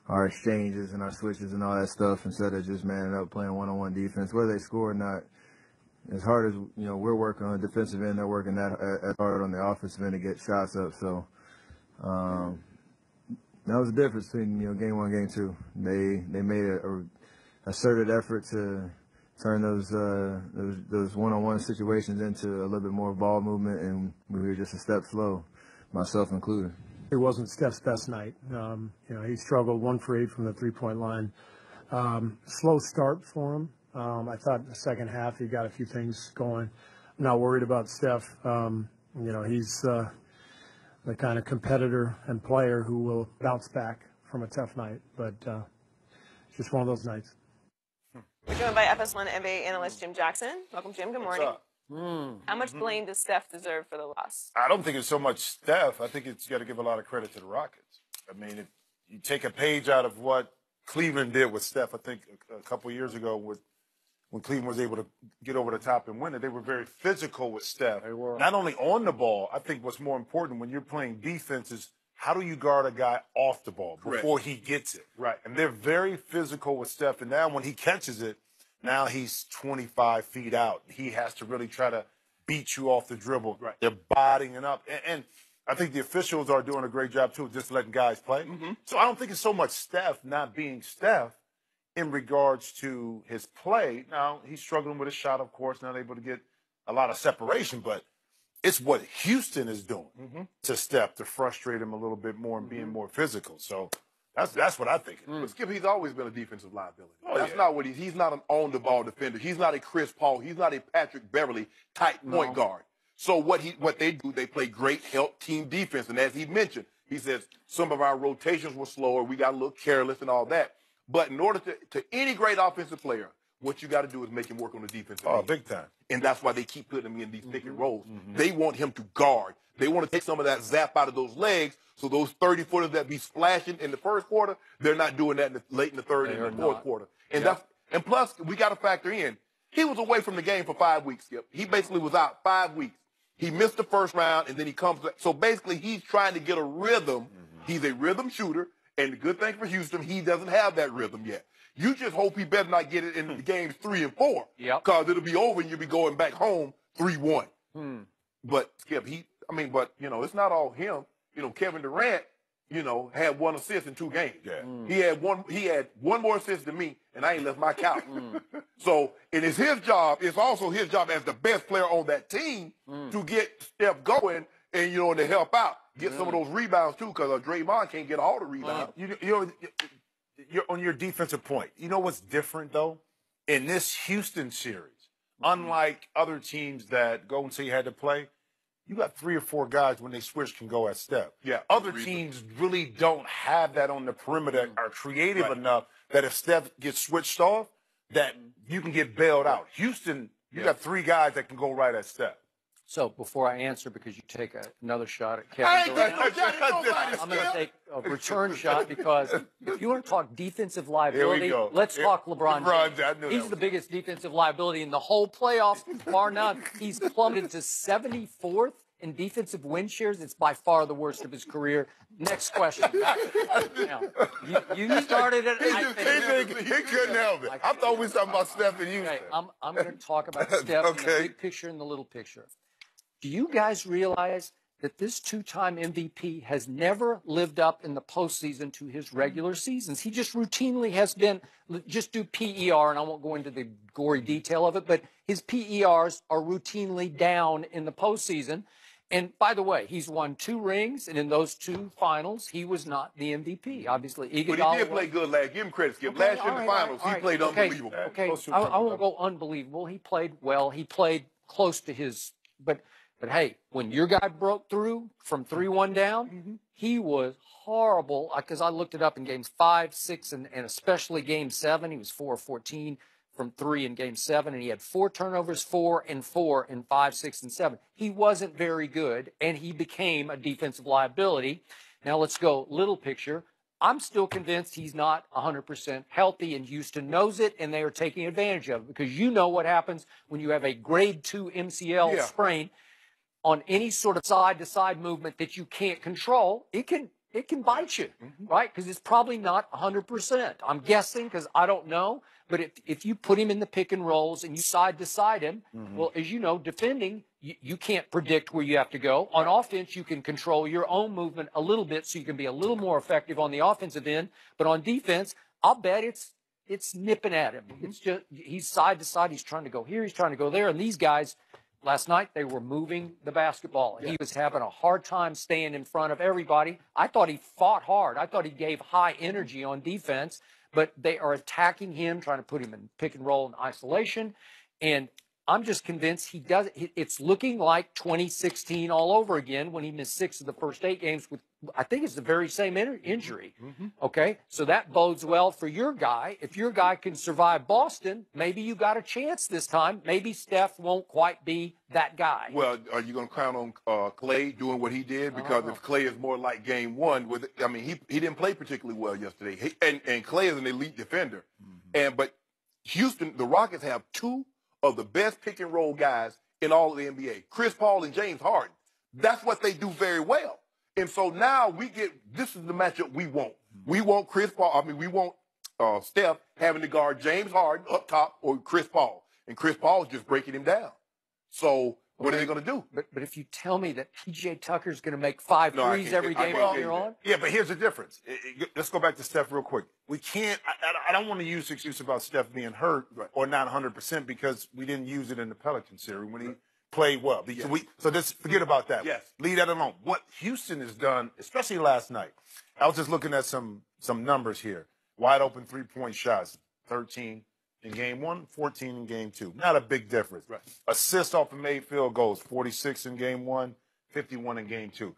our exchanges and our switches and all that stuff instead of just manning up playing one-on-one defense. Whether they score or not, as hard as we're working on the defensive end, they're working that as hard on the offensive end to get shots up. So that was the difference between game one, game two. They made a asserted effort to turn those one-on-one situations into a little bit more ball movement, and we were just a step slow, myself included. It wasn't Steph's best night. He struggled 1 for 8 from the three-point line. Slow start for him. I thought in the second half he got a few things going. I'm not worried about Steph. He's the kind of competitor and player who will bounce back from a tough night. But it's just one of those nights. We're joined by FS1 NBA analyst Jim Jackson. Welcome, Jim. Good morning. How much blame does Steph deserve for the loss? I don't think it's so much Steph. I think you got to give a lot of credit to the Rockets. I mean, if you take a page out of what Cleveland did with Steph, I think a couple of years ago when Cleveland was able to get over the top and win it, they were very physical with Steph. They were. Not only on the ball, I think what's more important when you're playing defense is how do you guard a guy off the ball before he gets it? Right. And they're very physical with Steph. And now when he catches it, now he's 25 feet out. He has to really try to beat you off the dribble. Right. They're bodying up. And I think the officials are doing a great job, too, just letting guys play. So I don't think it's so much Steph not being Steph in regards to his play. Now, he's struggling with his shot, of course, not able to get a lot of separation, but it's what Houston is doing to Steph to frustrate him a little bit more and being more physical. So that's what I think. But Skip, he's always been a defensive liability. Oh, That's yeah. not what he's not an on-the-ball defender. He's not a Chris Paul. He's not a Patrick Beverly type point guard. So what they do, they play great help team defense. And as he mentioned, he says some of our rotations were slower. We got a little careless and all that. But in order to any great offensive player, what you got to do is make him work on the defensive end. big time. And that's why they keep putting him in these pick and rolls. They want him to guard. They want to take some of that zap out of those legs, so those 30-footers that be splashing in the first quarter, they're not doing that late in the third and the fourth quarter. And and plus, we got to factor in, he was away from the game for 5 weeks, Skip. He basically was out 5 weeks. He missed the first round, and then he comes back. So basically, he's trying to get a rhythm. He's a rhythm shooter, and the good thing for Houston, he doesn't have that rhythm yet. You just hope he better not get it in the games 3 and 4. Because it'll be over and you'll be going back home 3-1. But Skip, it's not all him. Kevin Durant, had 1 assist in 2 games. Yeah. He had one more assist than me, and I ain't left my couch. So it is his job. It's also his job as the best player on that team to get Steph going and, to help out. Get some of those rebounds, too, because Draymond can't get all the rebounds. You're on your defensive point. You know what's different, though? In this Houston series, unlike other teams that Golden State had to play, you got 3 or 4 guys when they switch can go at step. Yeah. Other teams really don't have that on the perimeter, are creative enough that if Steph gets switched off, that you can get bailed out. Houston, you got 3 guys that can go right at step. So before I answer, because you take another shot at Kevin Durant, I'm going to take a return shot because if you want to talk defensive liability, let's talk LeBron James. He's the biggest defensive liability in the whole playoffs, bar none. He's plummeted to 74th in defensive win shares. It's by far the worst of his career. Next question. Now, you started it. He couldn't help it. I thought we were talking about Steph and Houston. Okay, I'm going to talk about Steph in the big picture and the little picture. Do you guys realize that this 2-time MVP has never lived up in the postseason to his regular seasons? He just routinely has been, just do PER, and I won't go into the gory detail of it, but his PERs are routinely down in the postseason. And by the way, he's won 2 rings, and in those 2 finals, he was not the MVP. Obviously, Iguodala. But he did play good last. Give him credit, Skip. Last year in the finals, he played unbelievable. Okay, I won't go unbelievable. He played well. He played close to his, but hey, when your guy broke through from 3-1 down, he was horrible. Because I looked it up in games 5, 6, and especially game 7. He was 4 of 14 from 3 in game 7, and he had 4 turnovers, 4 and 4 in 5, 6, and 7. He wasn't very good, and he became a defensive liability. Now let's go little picture. I'm still convinced he's not 100% healthy, and Houston knows it, and they are taking advantage of it because you know what happens when you have a grade 2 MCL sprain on any sort of side-to-side movement that you can't control. It can it can bite you, right? Because it's probably not 100%. I'm guessing because I don't know. But if you put him in the pick and rolls and you side to side him, well, as you know, defending, you can't predict where you have to go. On offense, you can control your own movement a little bit so you can be a little more effective on the offensive end. But on defense, I'll bet it's nipping at him. It's just he's side to side. He's trying to go here. He's trying to go there. And these guys, last night, they were moving the basketball. He was having a hard time staying in front of everybody. I thought he fought hard. I thought he gave high energy on defense, but they are attacking him, trying to put him in pick and roll and isolation. And I'm just convinced he does. It's looking like 2016 all over again when he missed 6 of the first 8 games with, I think it's the very same injury. Okay, so that bodes well for your guy. If your guy can survive Boston, maybe you got a chance this time. Maybe Steph won't quite be that guy. Well, are you going to count on Clay doing what he did? Because if Clay is more like game one, he didn't play particularly well yesterday. And Clay is an elite defender. But Houston, the Rockets have 2 of the best pick and roll guys in all of the NBA, Chris Paul and James Harden. That's what they do very well. And so now this is the matchup we want. We want we want Steph having to guard James Harden up top or Chris Paul. And Chris Paul is just breaking him down. So what are they going to do? But if you tell me that P.J. Tucker's going to make 5 threes every game while you're on? Yeah, but here's the difference. Let's go back to Steph real quick. We can't – I don't want to use the excuse about Steph being hurt or not 100% because we didn't use it in the Pelican series when he played well. So just forget about that. Yes. Leave that alone. What Houston has done, especially last night, I was just looking at some numbers here. Wide open three-point shots, 13 in game 1, 14 in game 2. Not a big difference. Right. Assists off of made field goals, 46 in game 1, 51 in game 2.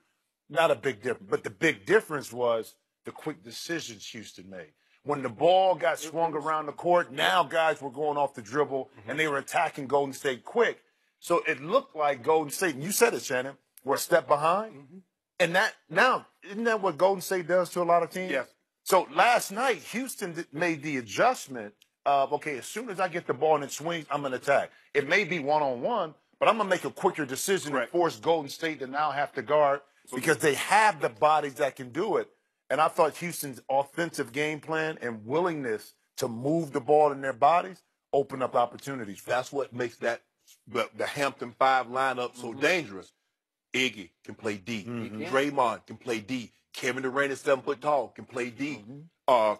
Not a big difference. But the big difference was the quick decisions Houston made. When the ball got swung around the court, now guys were going off the dribble, and they were attacking Golden State quick. So it looked like Golden State, and you said it, Shannon, were a step behind. And isn't that what Golden State does to a lot of teams? Yes. So last night, Houston made the adjustment of, okay, as soon as I get the ball and it swings, I'm going to attack. It may be one-on-one, but I'm going to make a quicker decision and force Golden State to now have to guard because they have the bodies that can do it. And I thought Houston's offensive game plan and willingness to move the ball in their bodies opened up opportunities. That's what makes the Hampton 5 lineup so dangerous. Iggy can play D. Draymond can play D. Kevin Durant is 7 foot tall, can play D.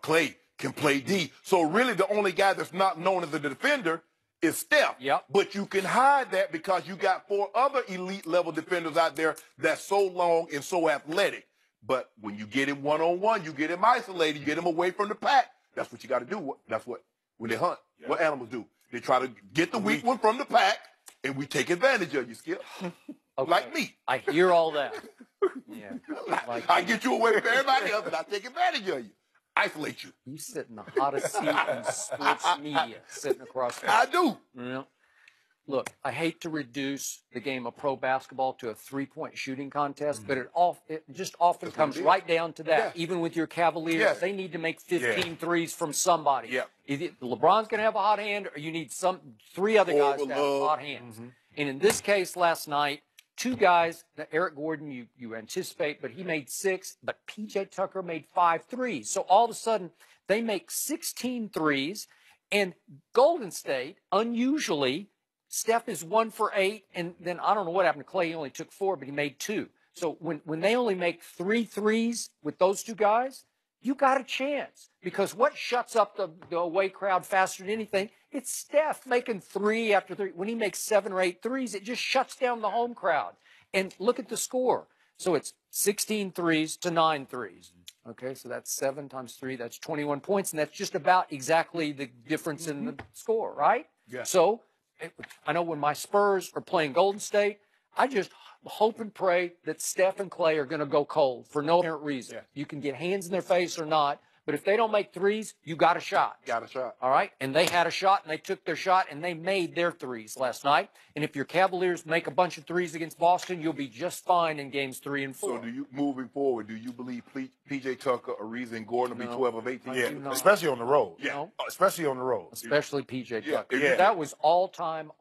Clay can play D. So really the only guy that's not known as a defender is Steph. Yep. But you can hide that because you got 4 other elite level defenders out there that's so long and so athletic. But when you get him one-on-one, you get him isolated, you get him away from the pack. That's what you got to do. That's what, when they hunt, what animals do. They try to get the weak one from the pack, and we take advantage of you, Skip. Okay. Like me. I hear all that. Yeah. I get you away from everybody else, and I take advantage of you. Isolate you. You sit in the hottest seat in sports media, sitting across the I do. Yeah. Look, I hate to reduce the game of pro basketball to a 3-point shooting contest, but it just often comes right down to that. Yes. Even with your Cavaliers, Yes. they need to make 15 threes from somebody. Yeah. Either LeBron's going to have a hot hand, or you need 3 other guys to have hot hands. And in this case last night, 2 guys, Eric Gordon, you anticipate, but he made 6, but P.J. Tucker made 5 threes. So all of a sudden, they make 16 threes, and Golden State, unusually, Steph is 1 for 8, and then I don't know what happened to Clay. He only took 4, but he made 2. So when they only make 3 threes with those 2 guys, you got a chance. Because what shuts up the away crowd faster than anything, it's Steph making 3 after 3. When he makes 7 or 8 threes, it just shuts down the home crowd. And look at the score. So it's 16 threes to 9 threes. Okay, so that's 7 times 3. That's 21 points, and that's just about exactly the difference in the score, right? Yeah. So I know when my Spurs are playing Golden State, I just hope and pray that Steph and Clay are going to go cold for no apparent reason. Yeah. You can get hands in their face or not, but if they don't make threes, you got a shot. Got a shot. All right? And they had a shot, and they took their shot, and they made their threes last night. And if your Cavaliers make a bunch of threes against Boston, you'll be just fine in games 3 and 4. So moving forward, do you believe P.J. Tucker, Ariza, and Gordon will be 12 of 18? Yeah, especially on the road. Yeah. Especially on the road. Especially P.J. Yeah. Tucker. Yeah. That was all-time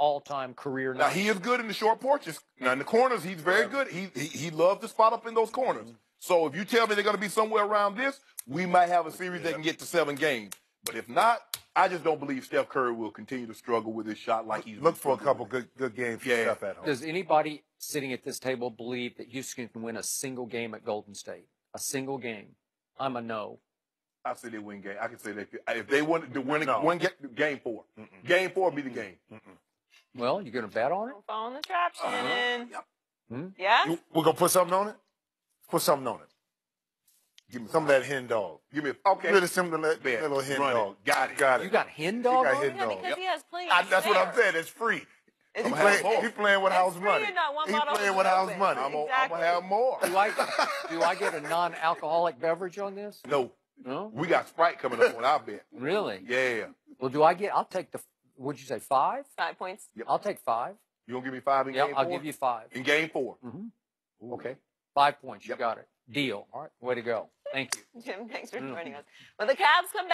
career Now, night. he is good in the short porches. Now, in the corners, he's very good. He loves to spot up in those corners. So if you tell me they're going to be somewhere around this, we might have a series that can get to 7 games. But if not, I just don't believe Steph Curry will continue to struggle with his shot like he's Look for a couple good games for Steph at home. Does anybody sitting at this table believe that Houston can win a single game at Golden State? A single game? I'm a no. I say they win game. I can say that if they want to win game 4. Game 4 will be the game. Well, you're going to bet on it? Don't fall in the trap, Shannon. Yep. Yeah? We're going to put something on it? Put something on it. Give me some of that hen dog. Give me Really simple, that little hen dog. Got it. Got it. You got hen dog? He got hen Yeah, dog. because he has plenty of That's what I'm spare. saying. It's free. It's He's playing with house free money. and not one He's bottle playing is with house open. money. I'm Exactly. going to have more. Do I get a non-alcoholic beverage on this? No. No? We got Sprite coming up on our bet. Really? Yeah. Well, I'll take would you say 5? 5 points. Yep. I'll take 5. You going to give me 5 in Yeah, game 4? I'll give you 5. In game 4. Okay. 5 points. You Yep. got it. Deal. All right. Way to go. Thank you. Jim, thanks for joining us. When the Cavs come back.